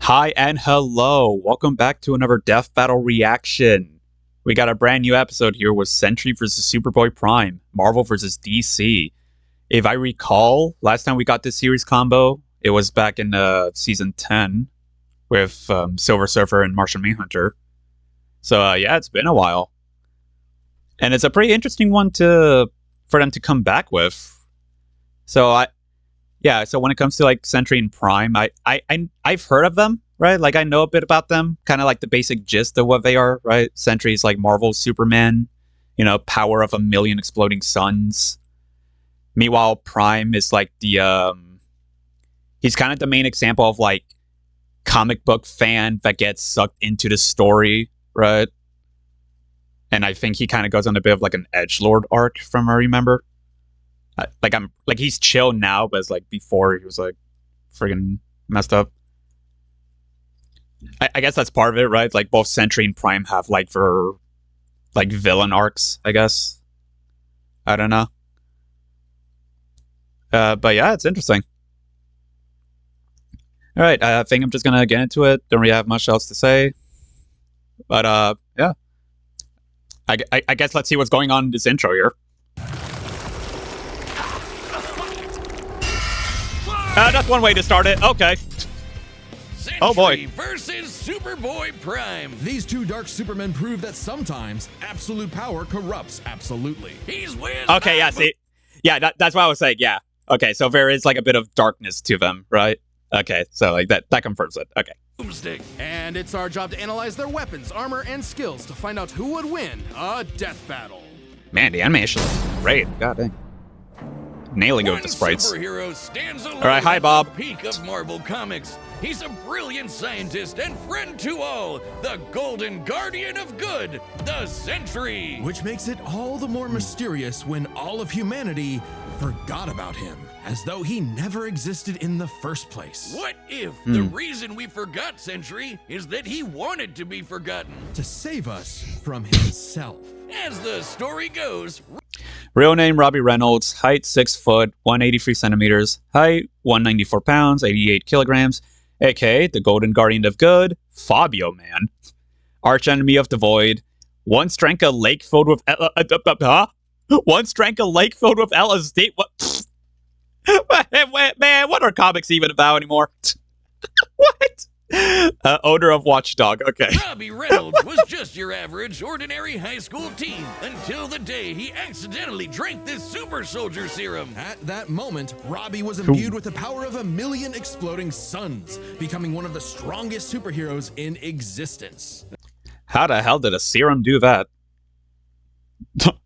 Hi and hello. Welcome back to another Death Battle reaction. We got a brand new episode here with Sentry versus Superboy Prime, Marvel versus DC. If I recall, last time we got this series combo, it was back in season 10 with Silver Surfer and Martian Manhunter. So yeah, it's been a while. And it's a pretty interesting one for them to come back with. So when it comes to like Sentry and Prime, I've heard of them, right? Like I know a bit about them, kind of like the basic gist of what they are, right? Sentry is like Marvel's Superman, power of a million exploding suns. Meanwhile, Prime is like he's kind of the main example of like comic book fan that gets sucked into the story, right? And I think he kind of goes on a bit of like an edgelord arc, from what I remember. He's chill now, but it's like before he was like friggin' messed up. I guess that's part of it, right? Like both Sentry and Prime have like their like villain arcs, I guess. I don't know. But yeah, it's interesting. All right, I think I'm just gonna get into it. Don't really have much else to say. But yeah. I guess let's see what's going on in this intro here. That's one way to start it. Okay. Sentry oh boy. Versus Superboy Prime. These two dark supermen prove that sometimes absolute power corrupts absolutely. He's with. Okay, yeah, see. Yeah, that's what I was saying, yeah. Okay, so there is like a bit of darkness to them, right? Okay, so like that confirms it. Okay. Boomstick. And it's our job to analyze their weapons, armor, and skills to find out who would win a death battle. Man, the animation is great. God dang. Nailing it with the sprites. Superhero stands alone. All right, hi, Bob. At the peak of Marvel Comics. He's a brilliant scientist and friend to all. The Golden Guardian of Good, the Sentry. Which makes it all the more mysterious when all of humanity forgot about him, as though he never existed in the first place. What if the reason we forgot Sentry is that he wanted to be forgotten? To save us from himself. As the story goes, Real name Robbie Reynolds, height 6 foot, 183 centimeters, height 194 pounds, 88 kilograms, aka the Golden Guardian of Good, Fabio Man. Arch enemy of the Void. Once drank a lake filled with Once drank a lake filled with LSD. What? Man, what are comics even about anymore? What? Owner of Watchdog. Okay. Robbie Reynolds was just your average, ordinary high school teen until the day he accidentally drank this super soldier serum. At that moment, Robbie was imbued with the power of a million exploding suns, becoming one of the strongest superheroes in existence. How the hell did a serum do that?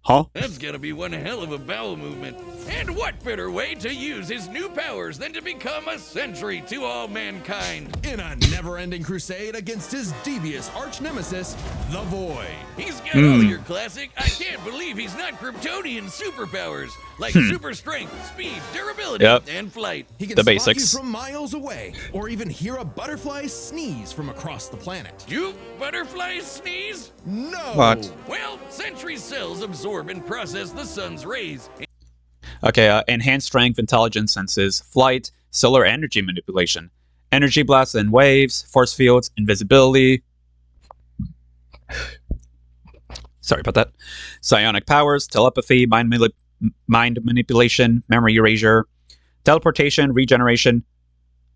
Huh? That's gotta be one hell of a bowel movement. And what better way to use his new powers than to become a sentry to all mankind? In a never-ending crusade against his devious arch-nemesis, the Void. He's got all your classic, I can't believe he's not Kryptonian superpowers, like super strength, speed, durability, and flight. He can the spot basics. you from miles away, or even hear a butterfly sneeze from across the planet. Do butterflies sneeze? No! What? Well, Sentry cells absorb and process the sun's rays. Okay, enhanced strength, intelligence, senses, flight, solar energy manipulation, energy blasts and waves, force fields, invisibility. Sorry about that. Psionic powers, telepathy, mind manipulation, memory erasure, teleportation, regeneration,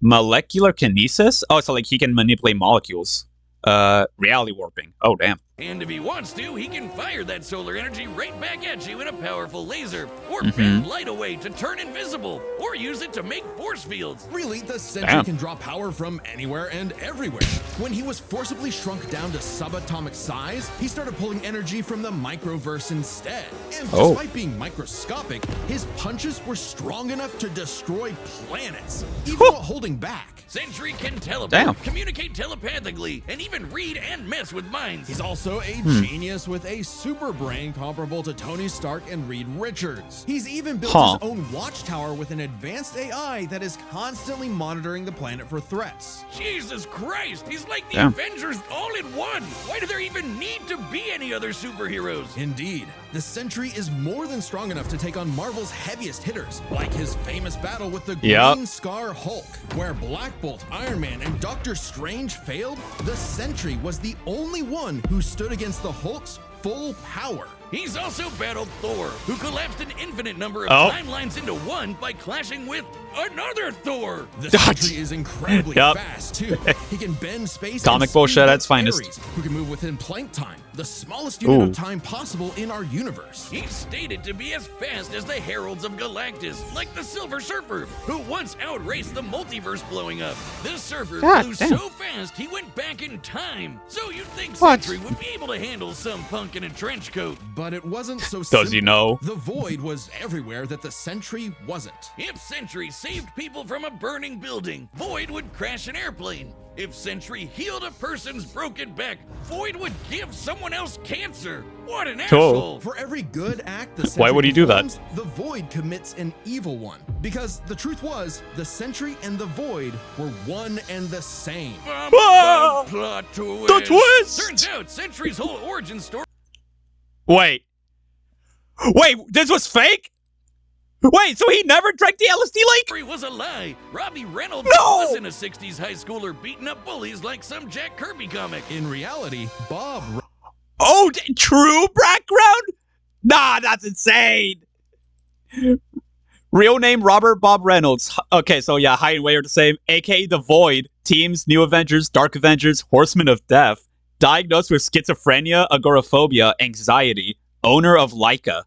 molecular kinesis. Oh, so like he can manipulate molecules. Reality warping. Oh, damn. And if he wants to, he can fire that solar energy right back at you in a powerful laser, or bend light away to turn invisible, or use it to make force fields. Really, the Sentry can draw power from anywhere and everywhere. When he was forcibly shrunk down to subatomic size, he started pulling energy from the microverse instead. And despite being microscopic, his punches were strong enough to destroy planets, even while holding back. Sentry can teleport, communicate telepathically, and even read and mess with minds. He's also a genius with a super brain comparable to Tony Stark and Reed Richards. He's even built his own watchtower with an advanced AI that is constantly monitoring the planet for threats. Jesus Christ, he's like the Avengers all in one. Why do there even need to be any other superheroes? Indeed. the Sentry is more than strong enough to take on Marvel's heaviest hitters, like his famous battle with the Green Scar Hulk, where Black Bolt, Iron Man, and Doctor Strange failed. The Sentry was the only one who stood against the Hulk's full power. He's also battled Thor, who collapsed an infinite number of timelines into one by clashing with another Thor. The Sentry is incredibly fast, too. He can bend space Comic bullshit at its finest. Ares, who can move within Planck time, the smallest unit of time possible in our universe. He's stated to be as fast as the Heralds of Galactus, like the Silver Surfer, who once outraced the multiverse blowing up. The Surfer flew so fast he went back in time. So you'd think Sentry would be able to handle some punk in a trench coat. But it wasn't so simple. Does he know? The Void was everywhere that the Sentry wasn't. If Sentry saved people from a burning building, Void would crash an airplane. If Sentry healed a person's broken back, Void would give someone else cancer. What an asshole! For every good act the Sentry Why would he do that? The Void commits an evil one. Because the truth was, the Sentry and the Void were one and the same. Plot twist. The twist! Turns out Sentry's whole origin story... Wait, this was fake? Wait, so he never drank the LSD lake? Was a lie. Robbie Reynolds wasn't a 60s high schooler beating up bullies like some Jack Kirby comic. In reality, Bob... Oh, true background? Nah, that's insane. Real name Robert Bob Reynolds. Okay, so yeah, height and weight are the same. AKA The Void. Teams, New Avengers, Dark Avengers, Horsemen of Death. Diagnosed with schizophrenia, agoraphobia, anxiety. Owner of Leica.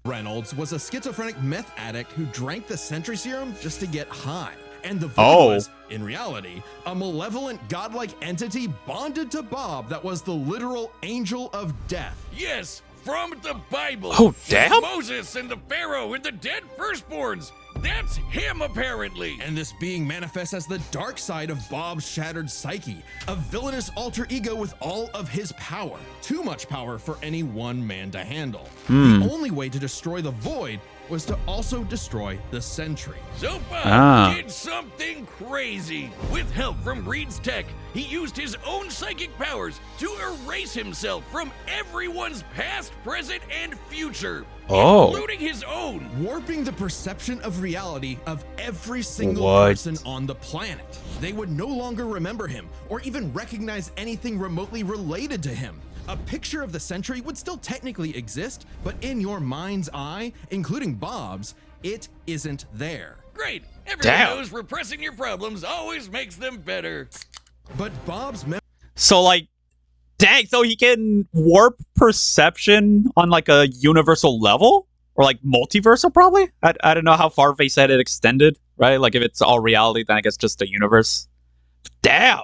Reynolds was a schizophrenic meth addict who drank the Sentry serum just to get high. And the Void was, in reality, a malevolent godlike entity bonded to Bob that was the literal angel of death. Yes, from the Bible. Oh, damn. Moses and the Pharaoh and the dead firstborns. That's him, apparently. And this being manifests as the dark side of Bob's shattered psyche, a villainous alter ego with all of his power. Too much power for any one man to handle. The only way to destroy the Void was to also destroy the Sentry. So Bob did something crazy. With help from Reed's tech, he used his own psychic powers to erase himself from everyone's past, present, and future. Including his own. Warping the perception of reality of every single person on the planet. They would no longer remember him or even recognize anything remotely related to him. A picture of the Sentry would still technically exist, but in your mind's eye, including Bob's, it isn't there. Great. Everyone knows repressing your problems always makes them better. But Bob's so like, dang, so he can warp perception on like a universal level? Or like multiversal probably? I don't know how far they said it extended, right? Like if it's all reality, then I guess just a universe. Damn.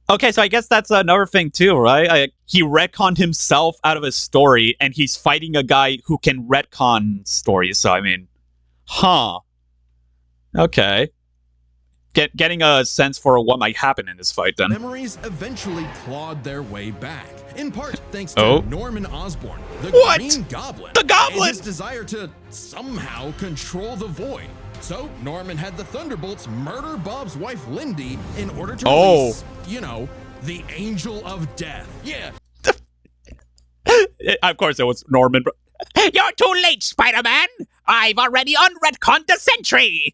Okay, so I guess that's another thing too, right? He retconned himself out of his story, and he's fighting a guy who can retcon stories. So I mean, okay. Getting a sense for what might happen in this fight then. Memories eventually clawed their way back, in part thanks to Norman Osborn, the Green Goblin. The Goblin! And his desire to somehow control the Void. So Norman had the Thunderbolts murder Bob's wife Lindy in order to release, you know, the Angel of Death. Yeah. Of course it was Norman. You're too late, Spider-Man! I've already unretconned the Sentry!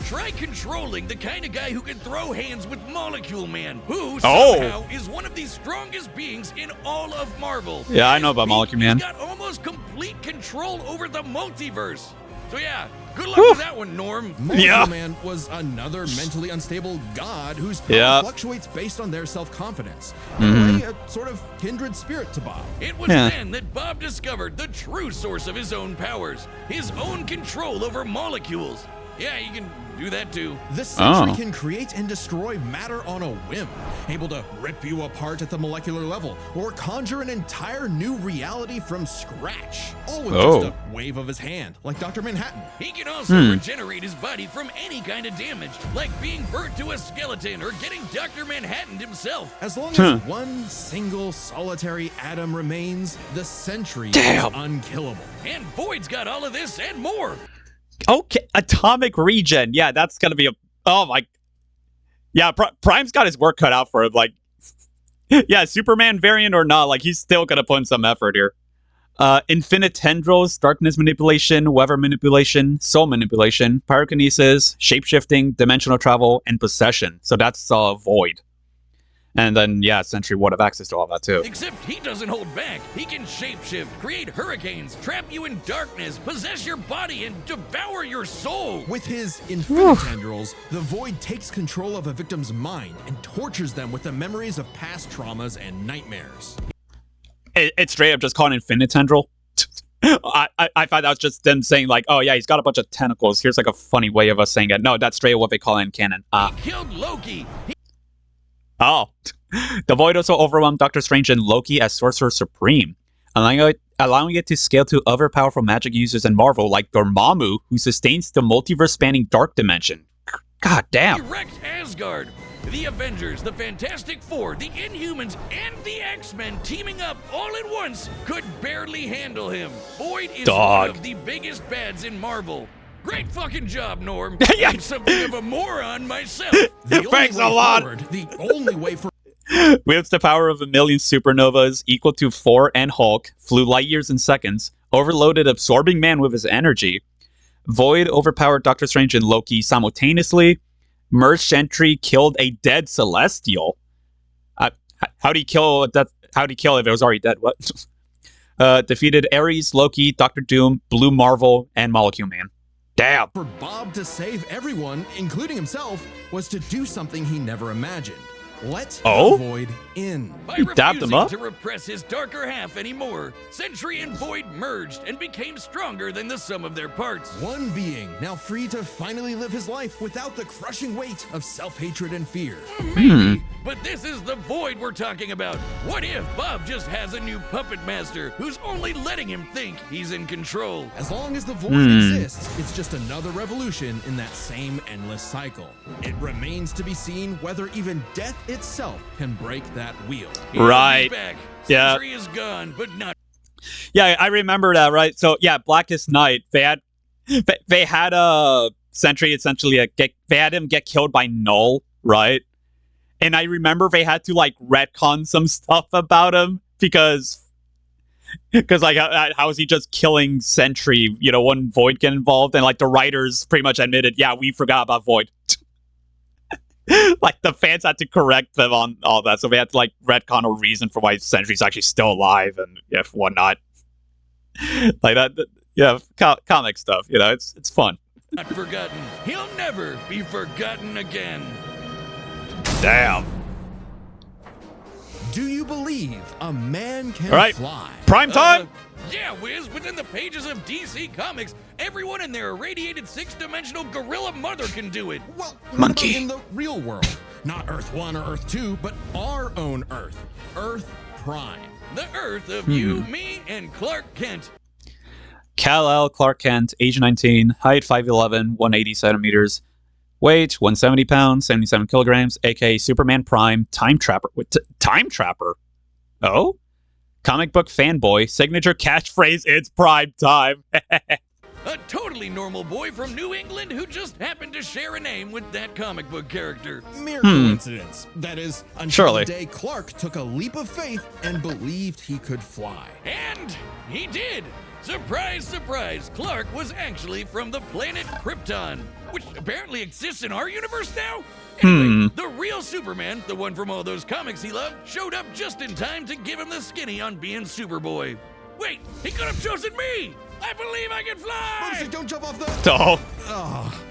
Try controlling the kind of guy who can throw hands with Molecule Man, who somehow is one of the strongest beings in all of Marvel. Yeah, I know about Molecule Man. He's got almost complete control over the multiverse. So yeah, good luck with that one, Norm. Molecule Man was another mentally unstable god whose power fluctuates based on their self-confidence. In a way, a sort of kindred spirit to Bob. It was then that Bob discovered the true source of his own powers, his own control over molecules. Yeah, you can do that too. The Sentry can create and destroy matter on a whim, able to rip you apart at the molecular level, or conjure an entire new reality from scratch, all with just a wave of his hand, like Dr. Manhattan. He can also regenerate his body from any kind of damage, like being burnt to a skeleton or getting Dr. Manhattan himself. As long as one single solitary atom remains, the Sentry is unkillable. And Void's got all of this and more. Okay, atomic regen. Yeah, that's gonna be a. Oh my. Yeah, Prime's got his work cut out for him. Like, Yeah, Superman variant or not, like he's still gonna put in some effort here. Infinite tendrils, darkness manipulation, weather manipulation, soul manipulation, pyrokinesis, shapeshifting, dimensional travel, and possession. So that's Void. And then, yeah, Sentry would have access to all that too. Except he doesn't hold back. He can shapeshift, create hurricanes, trap you in darkness, possess your body, and devour your soul. With his infinite tendrils, the Void takes control of a victim's mind and tortures them with the memories of past traumas and nightmares. It's straight up just called Infinite Tendril. I thought that was just them saying like, oh yeah, he's got a bunch of tentacles. Here's like a funny way of us saying it. No, that's straight up what they call it in canon. He killed Loki. Oh. The Void also overwhelmed Doctor Strange and Loki as Sorcerer Supreme, allowing it to scale to other powerful magic users in Marvel like Dormammu, who sustains the multiverse-spanning Dark Dimension. God damn. He wrecked Asgard. The Avengers, the Fantastic Four, the Inhumans, and the X-Men teaming up all at once could barely handle him. Void is one of the biggest bads in Marvel. Great fucking job, Norm. Yeah. I'm something of a moron myself. Thanks a lot. The only way for Wields the power of 1,000,000 supernovas, equal to Thor and Hulk, flew light years in seconds, overloaded absorbing man with his energy. Void overpowered Doctor Strange and Loki simultaneously. Merged Sentry killed a dead Celestial. How'd he kill that? How'd he kill it if it was already dead? What? Defeated Ares, Loki, Doctor Doom, Blue Marvel, and Molecule Man. Damn. For Bob to save everyone, including himself, was to do something he never imagined. Let the Void in. By He dabbed him refusing up? to repress his darker half anymore, Sentry and Void merged and became stronger than the sum of their parts. One being now free to finally live his life without the crushing weight of self-hatred and fear. Maybe, but this is the Void we're talking about. What if Bob just has a new puppet master who's only letting him think he's in control? As long as the Void exists, it's just another revolution in that same endless cycle. It remains to be seen whether even death itself can break that wheel. He'll Right. be back. Yeah. Sentry is gone, but not. Yeah, I remember that, right? So yeah, Blackest Night. They had a Sentry essentially they had him get killed by Null, right? And I remember they had to like retcon some stuff about him because like how is he just killing Sentry? You know, when Void get involved, and like the writers pretty much admitted, yeah, we forgot about Void. Like the fans had to correct them on all that, so they had to like retcon a reason for why Sentry's actually still alive and whatnot. Like that, yeah, comic stuff. You know, it's fun. Not forgotten. He'll never be forgotten again. Damn. Do you believe a man can All right. fly? Prime time. Yeah, Wiz, within the pages of DC Comics, everyone in their irradiated six-dimensional gorilla mother can do it. Well, what Monkey. about in the real world? Not Earth 1 or Earth 2, but our own Earth. Earth Prime. The Earth of you, me, and Clark Kent. Kal-El Clark Kent, age 19, height 5'11", 180 centimeters, weight 170 pounds, 77 kilograms, aka Superman Prime, Time Trapper. Time Trapper? Oh? Comic book fanboy, signature catchphrase, it's prime time. A totally normal boy from New England who just happened to share a name with that comic book character. Mere coincidence. That is, until Surely. the day Clark took a leap of faith and believed he could fly. And he did. Surprise, surprise, Clark was actually from the planet Krypton, which apparently exists in our universe now. Anyway, the real Superman, the one from all those comics he loved, showed up just in time to give him the skinny on being Superboy. Wait, he could have chosen me! I believe I can fly! Boomstick, don't jump off the... Oh.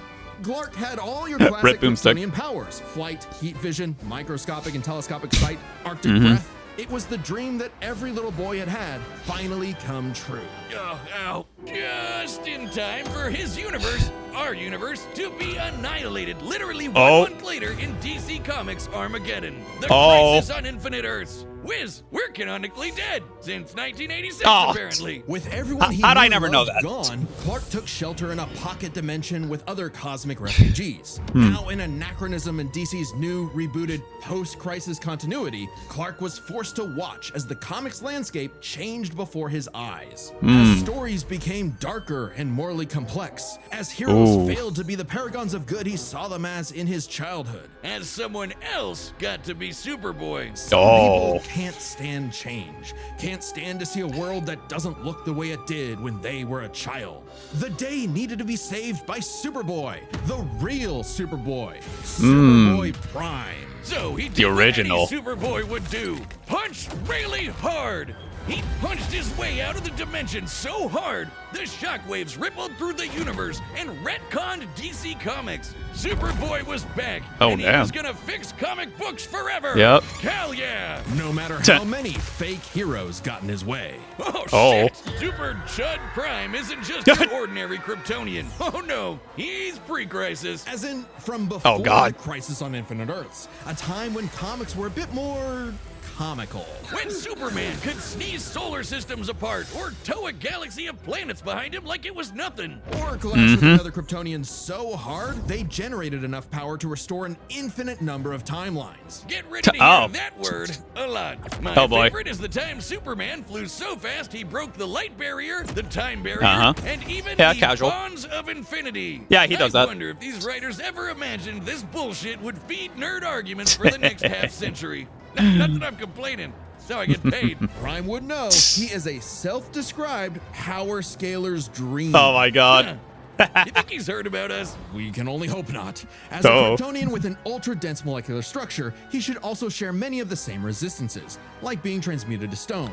Clark had all your classic Rip Boomstick. Kryptonian powers. Flight, heat vision, microscopic and telescopic sight, Arctic breath. It was the dream that every little boy had finally come true. Oh, ow. Just in time for his universe, our universe, to be annihilated literally 1 month later in DC Comics Armageddon. The Crisis on Infinite Earths. Wiz, we're canonically dead since 1986, apparently. With everyone he How'd I knew never and know loved that? gone, Clark took shelter in a pocket dimension with other cosmic refugees. Now, an anachronism in DC's new, rebooted, post-crisis continuity, Clark was forced to watch as the comics landscape changed before his eyes. As stories became darker and morally complex, as heroes heroes failed to be the paragons of good he saw them as in his childhood. As someone else got to be Superboy. Some people can't stand change, can't stand to see a world that doesn't look the way it did when they were a child. The day needed to be saved by Superboy, the real Superboy, Superboy Prime. So he did the original what any Superboy would do: punch really hard. He punched his way out of the dimension so hard, the shockwaves rippled through the universe and retconned DC Comics. Superboy was back, and he was gonna fix comic books forever. Yep. Hell yeah! No matter how many fake heroes got in his way. Oh shit! Super Chud Prime isn't just your ordinary Kryptonian. Oh no, he's pre-Crisis. As in, from before the Crisis on Infinite Earths, a time when comics were a bit more comical. When Superman could sneeze solar systems apart or tow a galaxy of planets behind him like it was nothing. Or clash with another Kryptonian so hard, they generated enough power to restore an infinite number of timelines. Get ready to hear that word a lot. My favorite is the time Superman flew so fast he broke the light barrier, the time barrier, and even the bonds of infinity. Yeah, he does that. I wonder if these writers ever imagined this bullshit would feed nerd arguments for the next half century. Not that I'm complaining. That's how I get paid. Prime would know. He is a self-described power scaler's dream. Oh my god. You think he's heard about us? We can only hope not. As a Kryptonian with an ultra-dense molecular structure, he should also share many of the same resistances, like being transmuted to stone.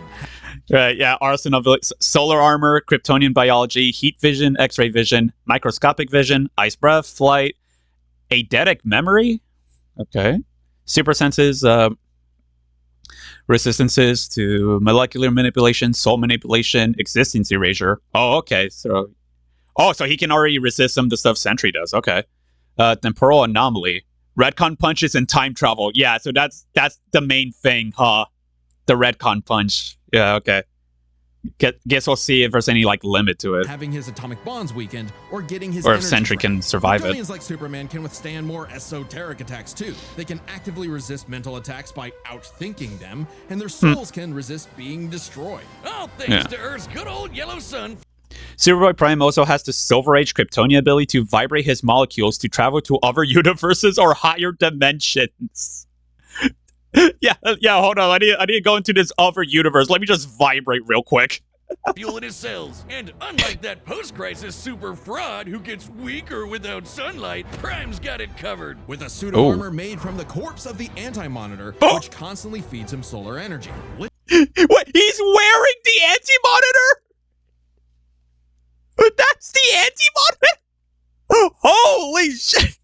Right, yeah, arsenal of solar armor, Kryptonian biology, heat vision, X-ray vision, microscopic vision, ice breath, flight, eidetic memory. Okay. Super senses, resistances to molecular manipulation, soul manipulation, existence erasure. Oh, okay. So he can already resist some of the stuff Sentry does. Okay. Temporal anomaly, retcon punches, and time travel. Yeah, so that's the main thing, huh? The retcon punch. Yeah, okay. Guess we'll see if there's any like limit to it. Having his atomic bonds weakened, or getting his or if Sentry can survive it. Kryptonians like Superman can withstand more esoteric attacks too. They can actively resist mental attacks by outthinking them, and their souls can resist being destroyed. All thanks to Earth's good old yellow sun. Superboy Prime also has the Silver Age Kryptonian ability to vibrate his molecules to travel to other universes or higher dimensions. Yeah, hold on. I need to go into this other universe. Let me just vibrate real quick. Fuel in his cells. And unlike that post-crisis super fraud who gets weaker without sunlight, Prime's got it covered. With a suit of armor made from the corpse of the Anti-Monitor, which constantly feeds him solar energy. What? He's wearing the Anti-Monitor? That's the Anti-Monitor? Holy shit!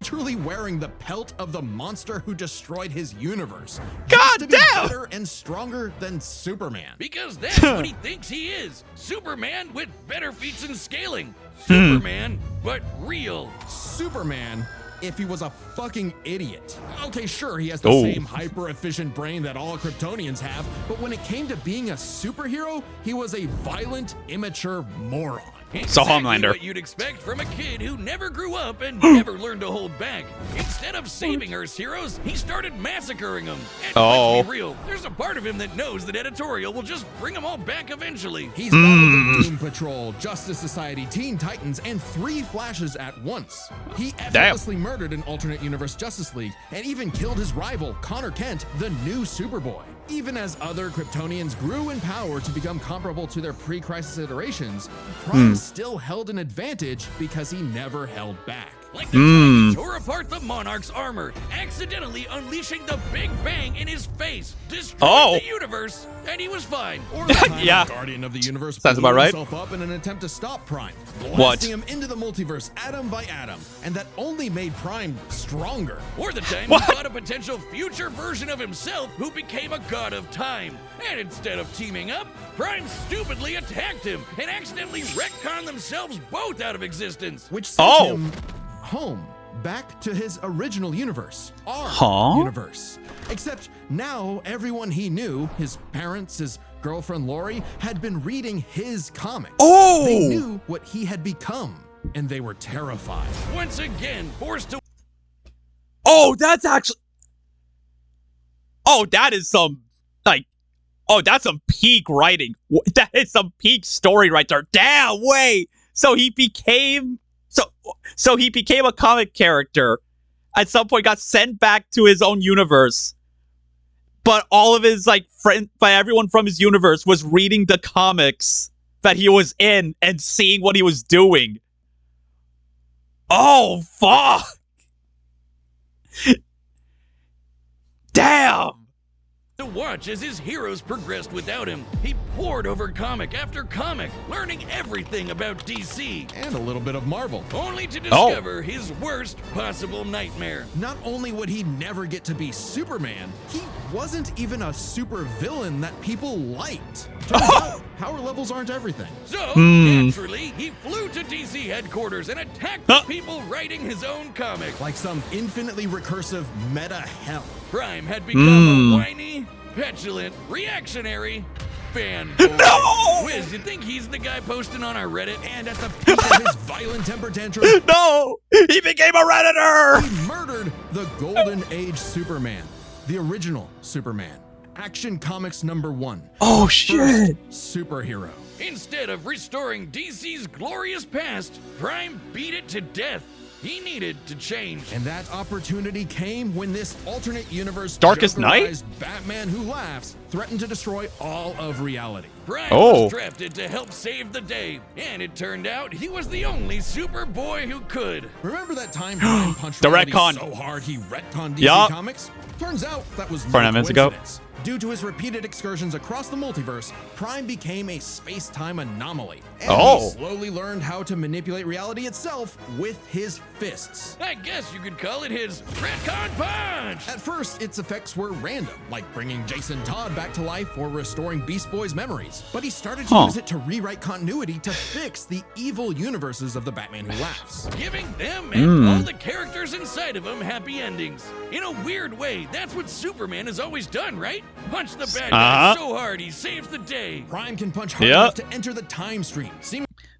Truly wearing the pelt of the monster who destroyed his universe. God to damn! Be better and stronger than Superman. Because that's what he thinks he is. Superman with better feats and scaling. Superman, but real. Superman, if he was a fucking idiot. Okay, sure, he has the same hyper-efficient brain that all Kryptonians have, but when it came to being a superhero, he was a violent, immature moron. So Homelander. What you'd expect from a kid who never grew up and never learned to hold back. Instead of saving Earth's heroes, he started massacring them. And let's be real, there's a part of him that knows that editorial will just bring them all back eventually. He's battled the Doom Patrol, Justice Society, Teen Titans, and 3 Flashes at once. He effortlessly murdered an alternate universe Justice League and even killed his rival, Connor Kent, the new Superboy. Even as other Kryptonians grew in power to become comparable to their pre-crisis iterations, Prime still held an advantage because he never held back. Like the time he tore apart the Monarch's armor, accidentally unleashing the Big Bang in his face, destroyed the universe, and he was fine. Or the time the Guardian of the Universe blew himself up in an attempt to stop Prime, blasting him into the multiverse atom by atom, and that only made Prime stronger. Or the time he fought a potential future version of himself who became a god of time, and instead of teaming up, Prime stupidly attacked him and accidentally retconned themselves both out of existence. Which sent him home, back to his original universe, our universe. Except now everyone he knew, his parents, his girlfriend Lori, had been reading his comics. They knew what he had become, and they were terrified. Once again, forced to... that's actually... that is some, that's some peak writing. That is some peak story right there. Damn, wait! So he became So he became a comic character. At some point, got sent back to his own universe. But all of his everyone from his universe was reading the comics that he was in and seeing what he was doing. Oh fuck! Damn! To watch as his heroes progressed without him. He pored over comic after comic, learning everything about DC. And a little bit of Marvel. Only to discover his worst possible nightmare. Not only would he never get to be Superman, he wasn't even a super villain that people liked. Turns out, power levels aren't everything. So, naturally, he flew to DC headquarters and attacked the people writing his own comic. Like some infinitely recursive meta hell. Prime had become a whiny, petulant, reactionary fanboy. No! Wiz, you think he's the guy posting on our Reddit? And at the peak of his violent temper tantrum, No! He became a Redditor! he murdered the Golden Age Superman, the original Superman. Action Comics #1. Oh, First shit! superhero. Instead of restoring DC's glorious past, Prime beat it to death. He needed to change. And that opportunity came when this alternate universe Darkest Knight? Jokerized Batman Who Laughs threatened to destroy all of reality. Prime Oh. was drafted to help save the day, and it turned out he was the only Superboy who could. Remember that time Prime punched The reality retcon. so hard he retconned DC Yup. Comics? Turns out that was no 49 minutes ago. coincidence. Due to his repeated excursions across the multiverse, Prime became a space-time anomaly. And Oh. he slowly learned how to manipulate reality itself with his fists. I guess you could call it his Retcon Punch! At first, its effects were random, like bringing Jason Todd back to life or restoring Beast Boy's memories. But he started to use it to rewrite continuity to fix the evil universes of the Batman Who Laughs. Giving them and all the characters inside of him happy endings. In a weird way, that's what Superman has always done, right? Punch the bad guy so hard he saves the day. Prime can punch hard enough to enter the time stream.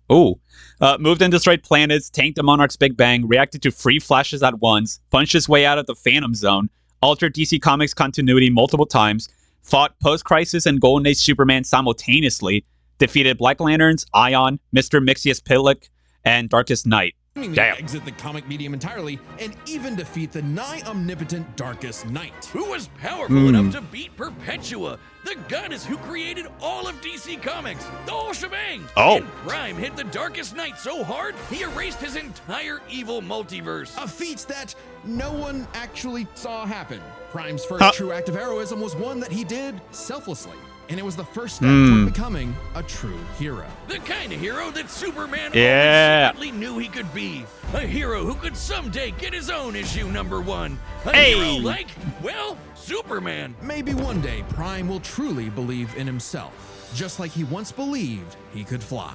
Moved and destroyed planets, tanked the Monarch's Big Bang, reacted to 3 flashes at once, punched his way out of the Phantom Zone, altered DC Comics continuity multiple times, fought Post-Crisis and Golden Age Superman simultaneously, defeated Black Lanterns, Ion, Mr. Mixius Pitlick, and Darkest Knight. Damn. Exit the comic medium entirely and even defeat the nigh omnipotent Darkest Knight. Who was powerful enough to beat Perpetua, the goddess who created all of DC Comics, the whole shebang. And Prime hit the Darkest Knight so hard, he erased his entire evil multiverse. A feat that no one actually saw happen. Prime's first true act of heroism was one that he did selflessly. And it was the first step toward becoming a true hero. The kind of hero that Superman always secretly knew he could be. A hero who could someday get his own issue #1. A hero like, well, Superman. Maybe one day Prime will truly believe in himself, just like he once believed he could fly.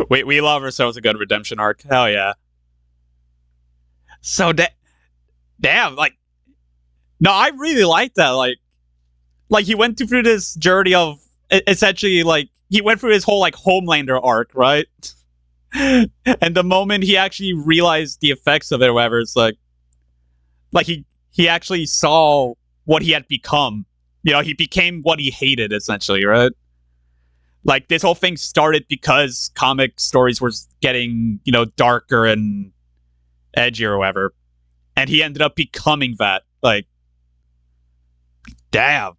We love ourselves a good redemption arc. Hell yeah. So damn, no, I really like that. Like he went through this journey of essentially he went through his whole Homelander arc, right? And the moment he actually realized the effects of it, or whatever, it's like he actually saw what he had become. You know, he became what he hated, essentially, right? Like this whole thing started because comic stories were getting, darker and edgier or whatever, and he ended up becoming that. Damn.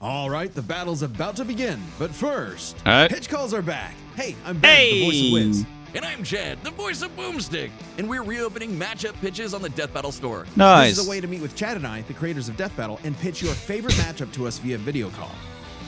All right, the battle's about to begin, but first, pitch calls are back. Hey, I'm Ben, the voice of Wiz. And I'm Chad, the voice of Boomstick. And we're reopening matchup pitches on the Death Battle store. Nice. This is a way to meet with Chad and I, the creators of Death Battle, and pitch your favorite matchup to us via video call.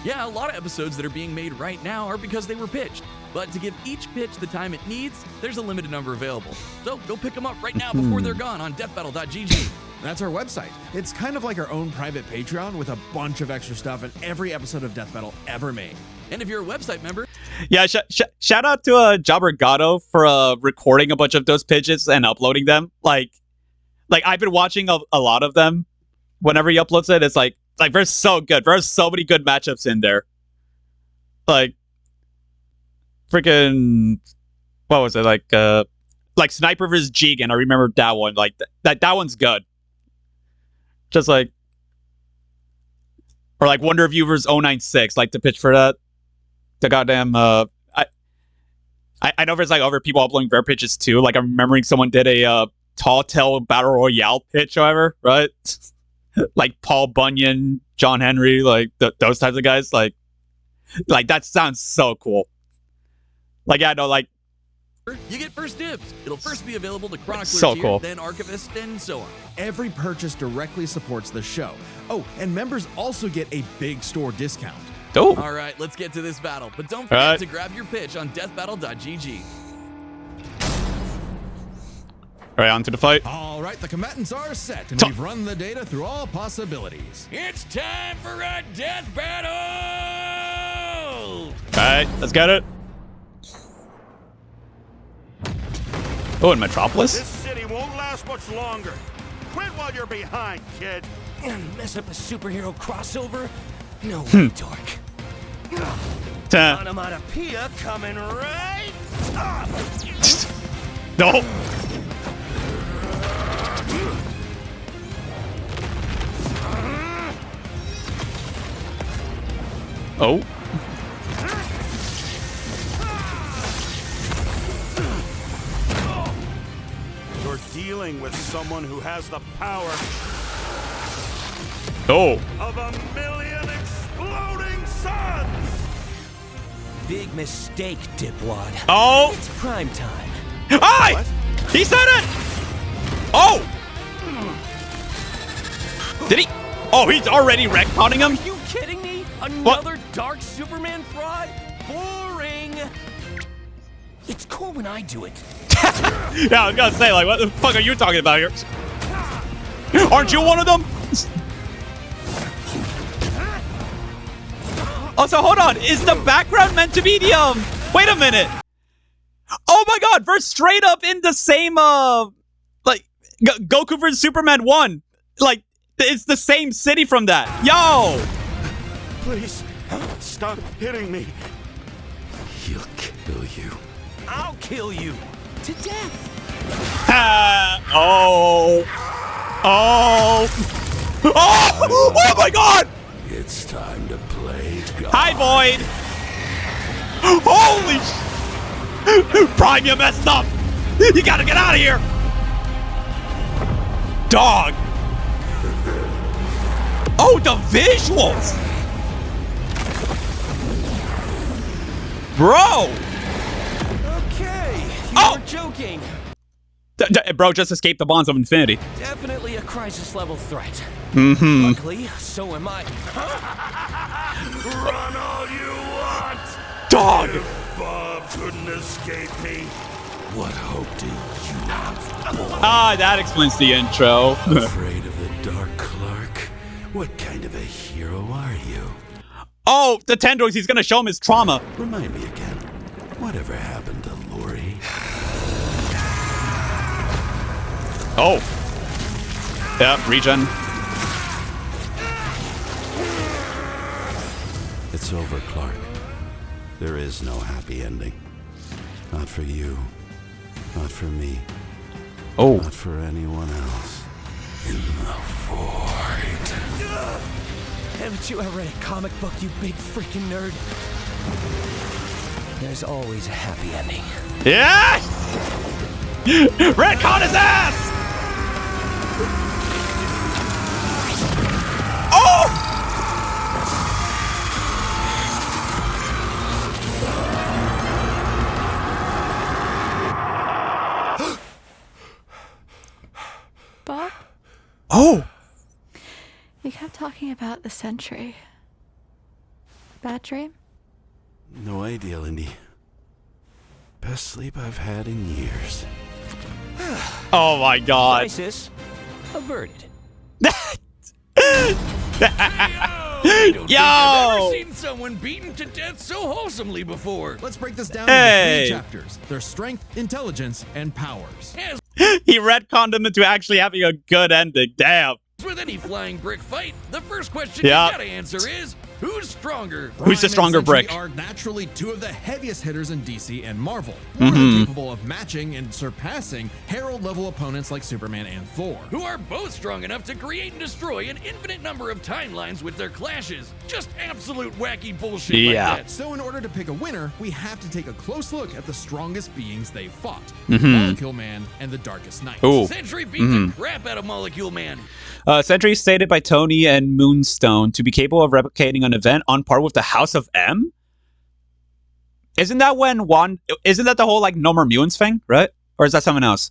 Yeah, a lot of episodes that are being made right now are because they were pitched. But to give each pitch the time it needs, there's a limited number available. So go pick them up right now before they're gone on deathbattle.gg. That's our website. It's kind of like our own private Patreon with a bunch of extra stuff in every episode of Death Battle ever made. And if you're a website member... Yeah, shout out to Jobber Gatto for recording a bunch of those pitches and uploading them. Like I've been watching a lot of them. Whenever he uploads it, it's like they're so good. There's so many good matchups in there. Freaking, what was it? Like Sniper vs. Jigen. I remember that one. That one's good. Just or Wonder View vs. 096. Like the pitch for that. The goddamn I know there's like other people uploading their pitches too. Like I'm remembering someone did a Tall Tale Battle Royale pitch, however, right? Like Paul Bunyan, John Henry, like those types of guys. Like that sounds so cool. Like yeah, no, like you get first dibs. It'll first be available to chroniclers so here, cool. then archivists, and so on. Every purchase directly supports the show. Oh, and members also get a big store discount. Oh, All right, let's get to this battle. But don't forget to grab your pitch on deathbattle.gg. all right, on to the fight. All right, the combatants are set, and we've run the data through all possibilities. It's time for a death battle! All right, let's get it. Oh, in Metropolis? This city won't last much longer. Quit while you're behind, kid. And mess up a superhero crossover? No way, dork. Onomatopoeia coming right up. No. Oh. You're dealing with someone who has the power Oh. of 1,000,000 exploding suns. Big mistake, dipwad. Oh. It's prime time. Hi! He said it! Oh! Did he? Oh, he's already retconning him? Are you kidding me? Another dark Superman fraud? Boring. It's cool when I do it. Yeah, I was gonna say, like, what the fuck are you talking about here? Aren't you one of them? Oh, so hold on. Is the background meant to be the, wait a minute. Oh my god, we're straight up in the same, like, Goku vs. Superman 1. Like, it's the same city from that. Yo! Please, stop hitting me. He'll kill you. I'll kill you. To death. Oh. Oh. Oh! Oh my god! It's time to play God. Hi, Void! Holy Prime, you messed up! You gotta get out of here! Dog! Oh, the visuals! Bro! Okay, you Oh! were joking. Bro just escaped the bonds of infinity. Definitely a crisis level threat. Mm-hmm. Luckily, so am I. Run all you want. Dog! Bob couldn't escape me. What hope do you have? Ah, that explains the intro. Afraid of the Dark Clark? What kind of a hero are you? Oh, the tendrils, he's gonna show him his trauma. Remind me again. Whatever happened to Lori? Oh. Yeah, regen. It's over, Clark. There is no happy ending. Not for you. Not for me. Oh. Not for anyone else. In the void. Haven't you ever read a comic book, you big freaking nerd? There's always a happy ending. Yes! Retcon his ass! Oh! Bob, Oh! you kept talking about the Sentry. Bad dream? No idea, Lindy. Best sleep I've had in years. Oh my god. Crisis averted. I don't think I've ever seen someone beaten to death so wholesomely before. Let's break this down Hey. into 3 chapters. Their strength, intelligence, and powers. As He retconned him into actually having a good ending. Damn. with any flying brick fight, the first question Yeah. you gotta answer is, Who's stronger? Who's the stronger Prime and brick? Sentry are naturally two of the heaviest hitters in DC and Marvel, more than capable of matching and surpassing Herald-level opponents like Superman and Thor. Who are both strong enough to create and destroy an infinite number of timelines with their clashes. Just absolute wacky bullshit like that. So in order to pick a winner, we have to take a close look at the strongest beings they fought. Molecule Man and the Darkest Knight. Ooh. Sentry beat the crap out of Molecule Man. Sentry is stated by Tony and Moonstone to be capable of replicating an event on par with the House of M. Isn't that the whole like no more mutants thing, right? Or is that someone else?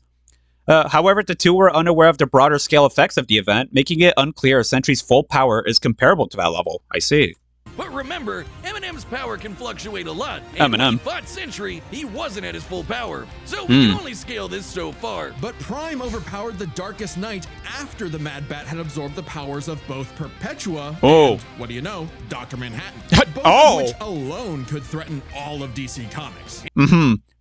However, the two were unaware of the broader scale effects of the event, making it unclear if Sentry's full power is comparable to that level. I see. But remember, Eminem's power can fluctuate a lot. And when he fought Sentry, he wasn't at his full power. So we can only scale this so far. But Prime overpowered the Darkest Knight after the Mad Bat had absorbed the powers of both Perpetua and, what do you know, Dr. Manhattan. Both of which alone could threaten all of DC Comics.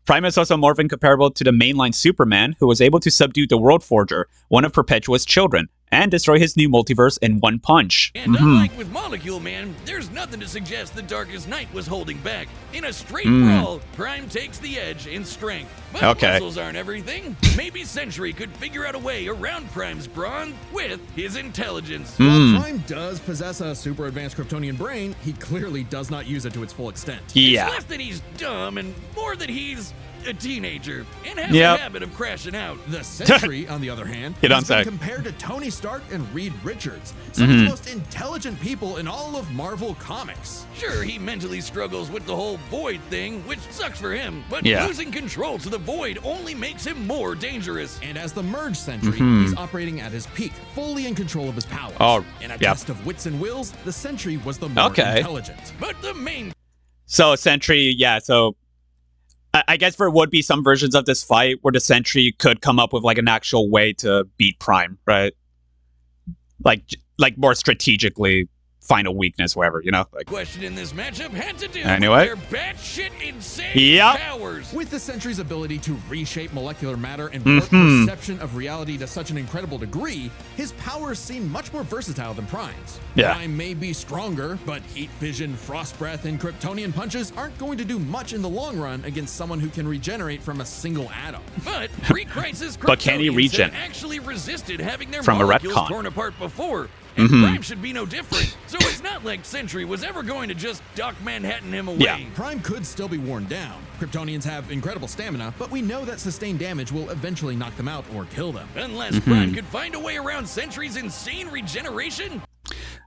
Prime is also more than comparable to the mainline Superman, who was able to subdue the World Forger, one of Perpetua's children, and destroy his new multiverse in one punch. And unlike with Molecule Man, there's nothing to suggest the Darkest Knight was holding back. In a straight brawl, Prime takes the edge in strength. But muscles aren't everything. Maybe Sentry could figure out a way around Prime's brawn with his intelligence. While Prime does possess a super advanced Kryptonian brain, he clearly does not use it to its full extent. It's less that he's dumb and more that he's a teenager and has a habit of crashing out. The Sentry, on the other hand, has been compared to Tony Stark and Reed Richards, some of the most intelligent people in all of Marvel Comics. Sure, he mentally struggles with the whole Void thing, which sucks for him, but losing control to the Void only makes him more dangerous. And as the Merge Sentry, he's operating at his peak, fully in control of his powers. In a test of wits and wills, the Sentry was the more intelligent. But the main... So Sentry, so I guess there would be some versions of this fight where the Sentry could come up with like an actual way to beat Prime, right? Like more strategically find a weakness wherever, you know? Like, question in this matchup had to do with their batshit insane powers. With the Sentry's ability to reshape molecular matter and warp perception of reality to such an incredible degree, his powers seem much more versatile than Prime's. Prime may be stronger, but heat vision, frost breath, and Kryptonian punches aren't going to do much in the long run against someone who can regenerate from a single atom. But pre-crisis but can he regen? Actually resisted having their from molecules a retcon torn apart before. And Prime should be no different. So it's not like Sentry was ever going to just Doc Manhattan him away. Prime could still be worn down. Kryptonians have incredible stamina, but we know that sustained damage will eventually knock them out or kill them. Unless Prime could find a way around Sentry's insane regeneration.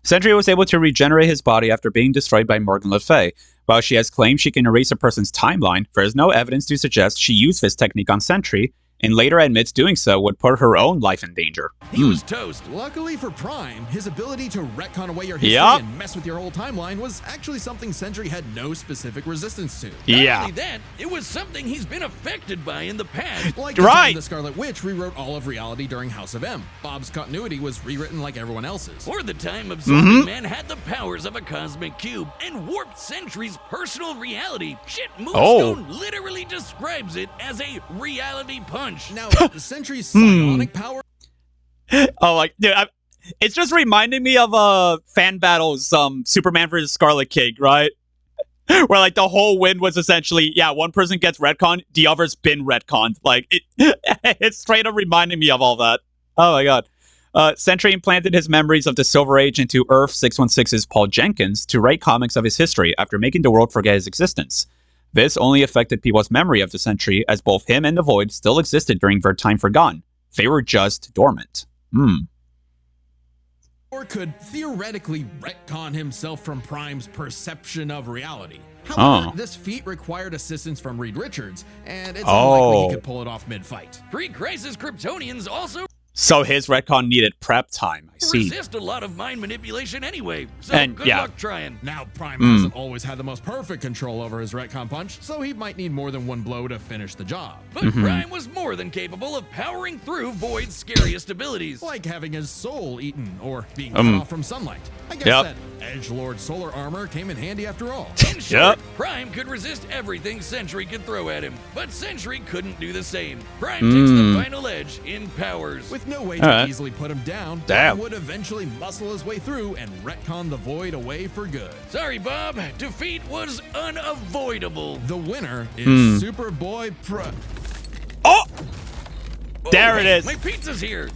Sentry was able to regenerate his body after being destroyed by Morgan Le Fay. While she has claimed she can erase a person's timeline, there is no evidence to suggest she used this technique on Sentry, and later admits doing so would put her own life in danger. He was toast. Luckily for Prime, his ability to retcon away your history and mess with your whole timeline was actually something Sentry had no specific resistance to. Not only that, it was something he's been affected by in the past. Like the time the Scarlet Witch rewrote all of reality during House of M. Bob's continuity was rewritten like everyone else's. Or the time Absorbing Man had the powers of a cosmic cube and warped Sentry's personal reality. Shit, Moonstone literally describes it as a reality punch. Now, Sentry's psionic power... it's just reminding me of fan battles, Superman versus Scarlet King, right? Where like the whole win was essentially, one person gets retconned, the other's been retconned. Like it's straight up reminding me of all that. Oh my god. Sentry implanted his memories of the Silver Age into Earth 616's Paul Jenkins to write comics of his history after making the world forget his existence. This only affected people's memory of the Sentry, as both him and the Void still existed during their time forgotten. They were just dormant. Or could theoretically retcon himself from Prime's perception of reality. However, this feat required assistance from Reed Richards, and it's unlikely he could pull it off mid-fight. Pre-crisis Kryptonians also... So his retcon needed prep time, I see. Resist a lot of mind manipulation anyway, so good luck trying. Now, Prime hasn't always had the most perfect control over his retcon punch, so he might need more than one blow to finish the job. But Prime was more than capable of powering through Void's scariest abilities. Like having his soul eaten, or being cut off from sunlight. I guess that Edgelord solar armor came in handy after all. In short, Prime could resist everything Sentry could throw at him, but Sentry couldn't do the same. Prime takes the final edge in powers. With With no way to easily put him down, Damn. Bob would eventually muscle his way through and retcon the Void away for good. Sorry, Bob. Defeat was unavoidable. The winner is Superboy Pro. Oh! There it is. My pizza's here.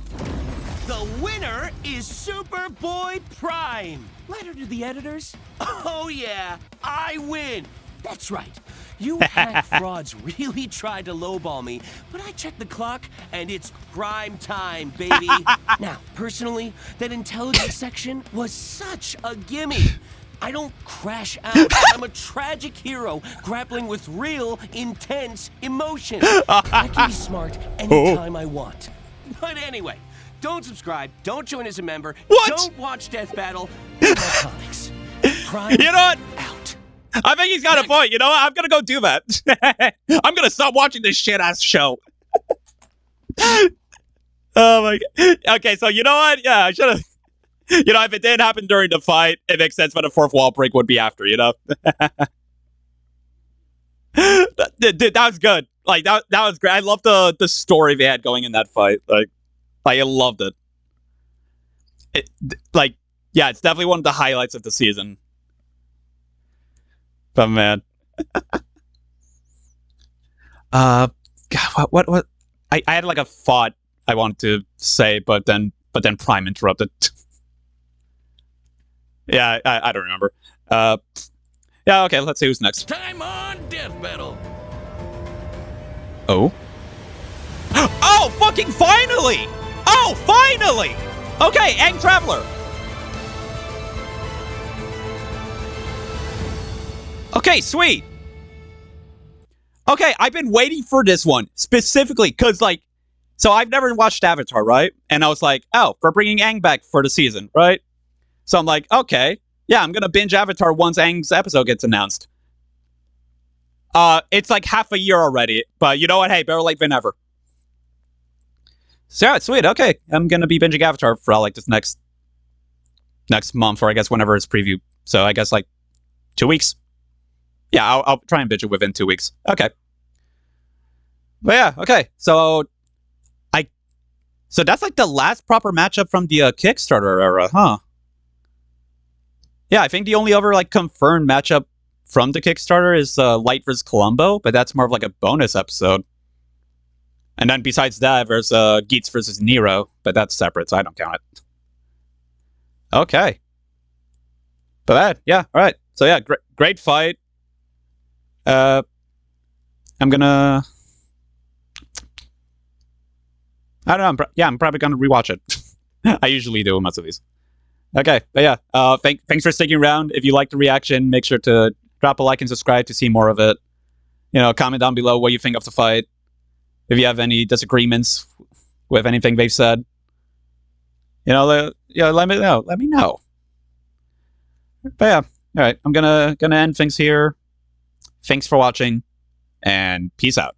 The winner is Superboy Prime. Letter to the editors. Oh yeah, I win. That's right. You hack frauds really tried to lowball me, but I checked the clock and it's prime time, baby. Now, personally, that intelligence section was such a gimme. I don't crash out. I'm a tragic hero grappling with real, intense emotion. I can be smart anytime I want. But anyway, don't subscribe, don't join as a member, don't watch Death Battle, read my comics. Prime You know what? out. I think he's got a point. You know what? I'm going to go do that. I'm going to stop watching this shit-ass show. Oh, my God. Okay, so you know what? Yeah, I should have... You know, if it did happen during the fight, it makes sense, but the fourth wall break would be after, you know? Dude, that was good. Like, that was great. I love the story they had going in that fight. Like I loved it. Yeah, it's definitely one of the highlights of the season. But man. God, what? I had like a thought I wanted to say, but then Prime interrupted. Yeah, I don't remember. Yeah, okay, let's see who's next. Time on Death Battle. Oh. Oh, fucking finally! Oh, finally! Okay, Aang Traveler. Okay, sweet. Okay, I've been waiting for this one specifically because, like, so I've never watched Avatar, right? And I was like, oh, we're bringing Aang back for the season, right? So I'm like, okay, yeah, I'm gonna binge Avatar once Aang's episode gets announced. It's like half a year already, but you know what? Hey, better late than never. So yeah, sweet. Okay, I'm gonna be binging Avatar for like this next month, or I guess whenever it's preview. So I guess like 2 weeks. Yeah, I'll try and binge it within 2 weeks. Okay. But yeah, okay. So that's like the last proper matchup from the Kickstarter era, huh? Yeah, I think the only other like confirmed matchup from the Kickstarter is Light vs. Columbo, but that's more of like a bonus episode. And then besides that, there's Geats vs. Nero, but that's separate, so I don't count it. Okay. But yeah, all right. So yeah, great fight. I'm gonna... I don't know. I'm probably gonna rewatch it. I usually do most of these. Okay, but yeah, thanks for sticking around. If you liked the reaction, make sure to drop a like and subscribe to see more of it. You know, comment down below what you think of the fight. If you have any disagreements with anything they've said, you know, let me know. Let me know. But yeah, all right. I'm gonna end things here. Thanks for watching, and peace out.